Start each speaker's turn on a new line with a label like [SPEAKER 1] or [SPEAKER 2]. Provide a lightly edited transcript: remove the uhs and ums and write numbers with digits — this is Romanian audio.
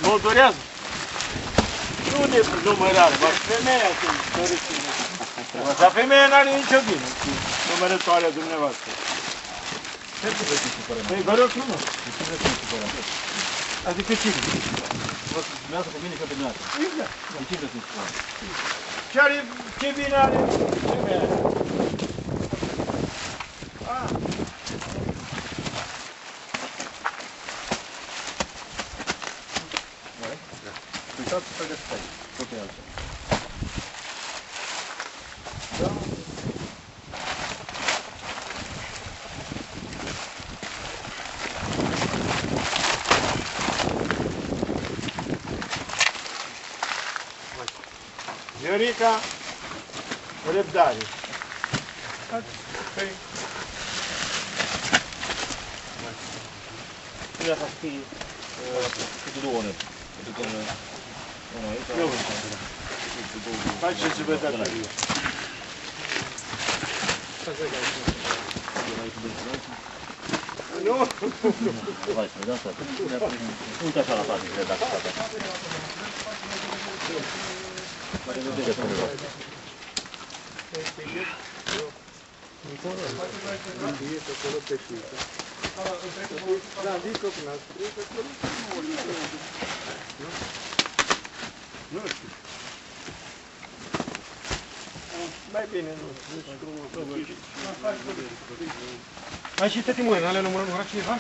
[SPEAKER 1] moldorează. Nu de numărare, dar femeia se doriține. Asta femeia n-are nicio vină cu numărătoarea dumneavoastră.
[SPEAKER 2] Ce vreți să supărăm?
[SPEAKER 1] Păi vă rog frumos.
[SPEAKER 2] Ce vreți să supărăm?
[SPEAKER 1] Adică ce?
[SPEAKER 2] Dumneavoastră pe mine și pe dumneavoastră.
[SPEAKER 1] Exact.
[SPEAKER 2] De ce vreți să supărăm?
[SPEAKER 1] Ce vină are femeia?
[SPEAKER 2] Uitați să găsiți aici. Tot e altceva.
[SPEAKER 1] Viorica, răbdare. Păi,
[SPEAKER 2] Trebuie să fie câte 2 ore. Adică unul aici.
[SPEAKER 1] nu. Faceți-vă datorie. Nu.
[SPEAKER 2] Hai să vedem asta. Uite așa la toate, cred, dacă toate. Ce părere?
[SPEAKER 1] Nu știu. Mai bine nu.
[SPEAKER 3] Mai și tăti mâine, ale numărat cineva?